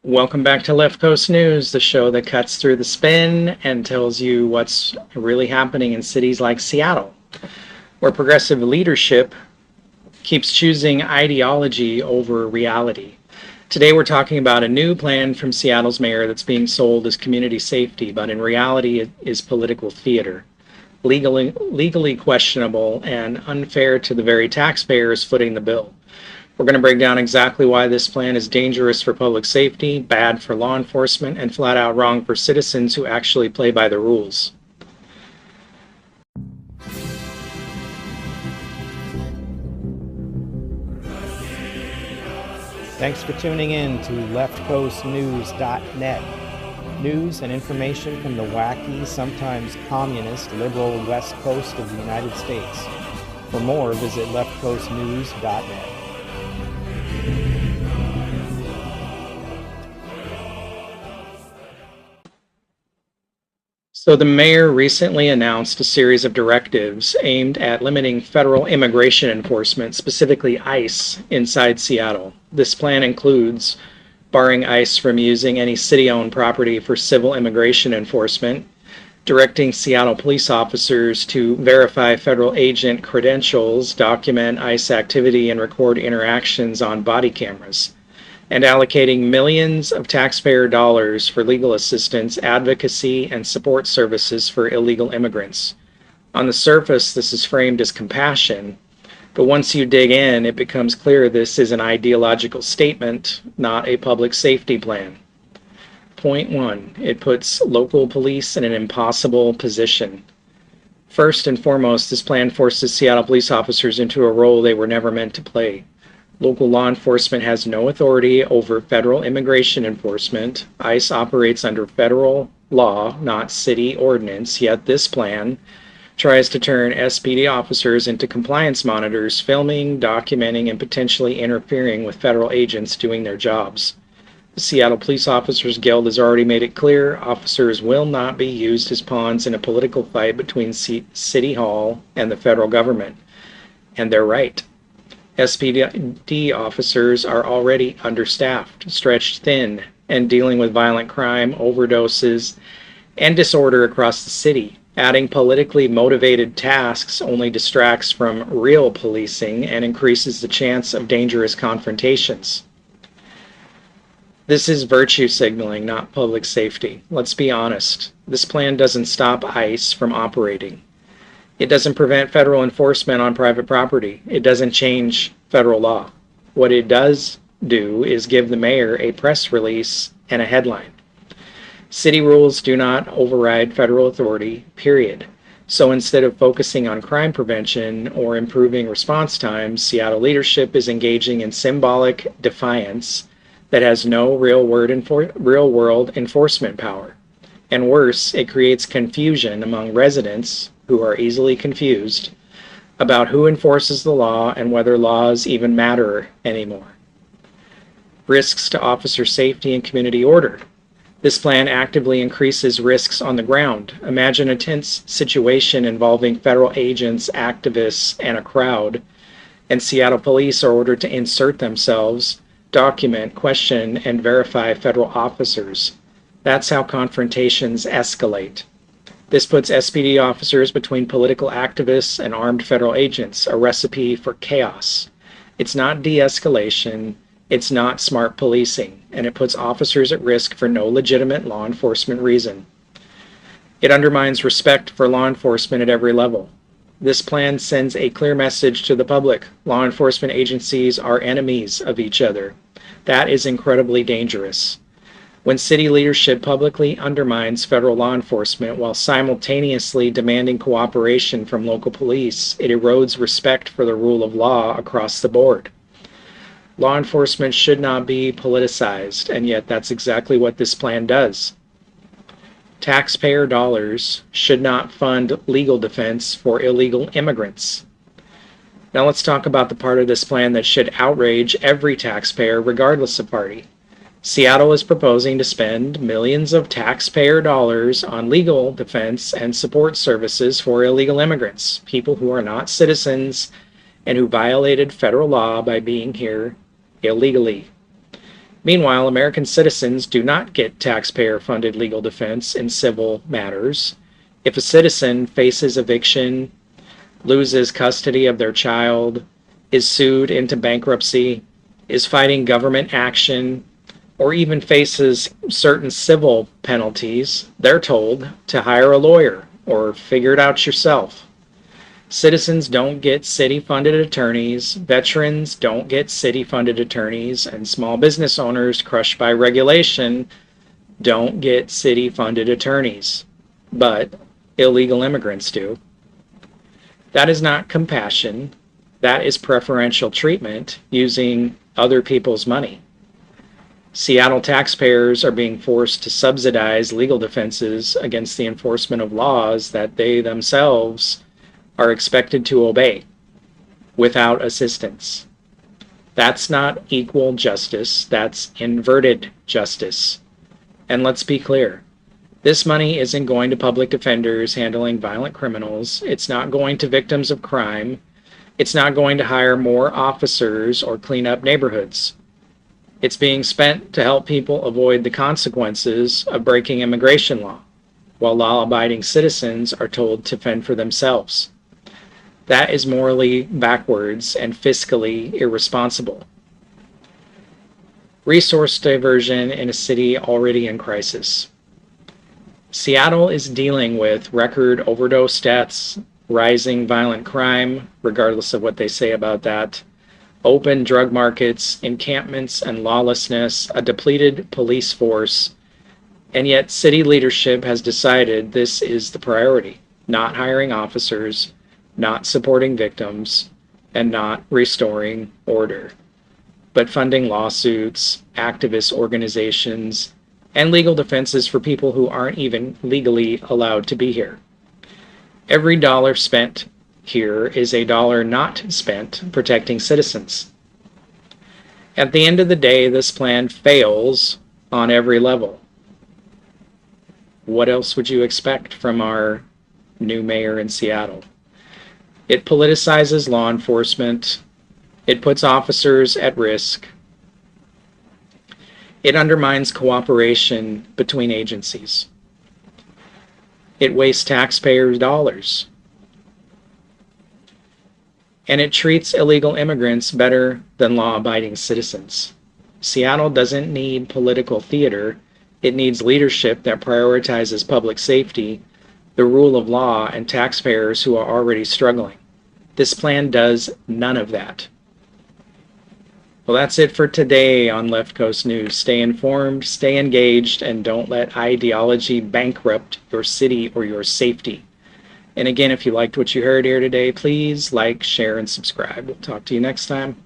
Welcome back to Left Coast News, the show that cuts through the spin and tells you what's really happening in cities like Seattle, where progressive leadership keeps choosing ideology over reality. Today we're talking about a new plan from Seattle's mayor that's being sold as community safety, but in reality it is political theater. Legally questionable and unfair to the very taxpayers footing the bill. We're going to break down exactly why this plan is dangerous for public safety, bad for law enforcement, and flat out wrong for citizens who actually play by the rules. Thanks for tuning in to leftcoastnews.net. News and information from the wacky, sometimes communist, liberal west coast of the United States. For more, visit leftcoastnews.net. So the mayor recently announced a series of directives aimed at limiting federal immigration enforcement, specifically ICE, inside Seattle. This plan includes barring ICE from using any city-owned property for civil immigration enforcement, directing Seattle police officers to verify federal agent credentials, document ICE activity, and record interactions on body cameras, and allocating millions of taxpayer dollars for legal assistance, advocacy, and support services for illegal immigrants. On the surface, this is framed as compassion, but once you dig in, it becomes clear this is an ideological statement, not a public safety plan. Point 1. It puts local police in an impossible position. First and foremost, this plan forces Seattle police officers into a role they were never meant to play. Local law enforcement has no authority over federal immigration enforcement. ICE operates under federal law, not city ordinance, yet this plan tries to turn SPD officers into compliance monitors, filming, documenting, and potentially interfering with federal agents doing their jobs. The Seattle Police Officers Guild has already made it clear officers will not be used as pawns in a political fight between City Hall and the federal government. And they're right. SPD officers are already understaffed, stretched thin, and dealing with violent crime, overdoses, and disorder across the city. Adding politically motivated tasks only distracts from real policing and increases the chance of dangerous confrontations. This is virtue signaling, not public safety. Let's be honest. This plan doesn't stop ICE from operating. It doesn't prevent federal enforcement on private property. It doesn't change federal law. What it does do is give the mayor a press release and a headline. City rules do not override federal authority, period. So instead of focusing on crime prevention or improving response times, Seattle leadership is engaging in symbolic defiance that has no real-world enforcement power. And worse, it creates confusion among residents who are easily confused about who enforces the law and whether laws even matter anymore. Risks to officer safety and community order. This plan actively increases risks on the ground. Imagine a tense situation involving federal agents, activists, and a crowd, and Seattle police are ordered to insert themselves, document, question, and verify federal officers. That's how confrontations escalate. This puts SPD officers between political activists and armed federal agents, a recipe for chaos. It's not de-escalation, it's not smart policing, and it puts officers at risk for no legitimate law enforcement reason. It undermines respect for law enforcement at every level. This plan sends a clear message to the public. Law enforcement agencies are enemies of each other. That is incredibly dangerous. When city leadership publicly undermines federal law enforcement while simultaneously demanding cooperation from local police, it erodes respect for the rule of law across the board. Law enforcement should not be politicized, and yet that's exactly what this plan does. Taxpayer dollars should not fund legal defense for illegal immigrants. Now let's talk about the part of this plan that should outrage every taxpayer regardless of party. Seattle is proposing to spend millions of taxpayer dollars on legal defense and support services for illegal immigrants, people who are not citizens and who violated federal law by being here illegally. Meanwhile, American citizens do not get taxpayer-funded legal defense in civil matters. If a citizen faces eviction, loses custody of their child, is sued into bankruptcy, is fighting government action, or even faces certain civil penalties, they're told to hire a lawyer or figure it out yourself. Citizens don't get city-funded attorneys, veterans don't get city-funded attorneys, and small business owners crushed by regulation don't get city-funded attorneys. But illegal immigrants do. That is not compassion. That is preferential treatment using other people's money. Seattle taxpayers are being forced to subsidize legal defenses against the enforcement of laws that they themselves are expected to obey without assistance. That's not equal justice, that's inverted justice. And let's be clear, this money isn't going to public defenders handling violent criminals, it's not going to victims of crime, it's not going to hire more officers or clean up neighborhoods. It's being spent to help people avoid the consequences of breaking immigration law, while law-abiding citizens are told to fend for themselves. That is morally backwards and fiscally irresponsible. Resource diversion in a city already in crisis. Seattle is dealing with record overdose deaths, rising violent crime, regardless of what they say about that, open drug markets, encampments and lawlessness, a depleted police force, and yet city leadership has decided this is the priority, not hiring officers, not supporting victims, and not restoring order, but funding lawsuits, activist organizations, and legal defenses for people who aren't even legally allowed to be here. Every dollar spent here is a dollar not spent protecting citizens. At the end of the day, this plan fails on every level. What else would you expect from our new mayor in Seattle? It politicizes law enforcement. It puts officers at risk. It undermines cooperation between agencies. It wastes taxpayers' dollars. And it treats illegal immigrants better than law-abiding citizens. Seattle doesn't need political theater. It needs leadership that prioritizes public safety, the rule of law, and taxpayers who are already struggling. This plan does none of that. Well, that's it for today on Left Coast News. Stay informed, stay engaged, and don't let ideology bankrupt your city or your safety. And again, if you liked what you heard here today, please like, share, and subscribe. We'll talk to you next time.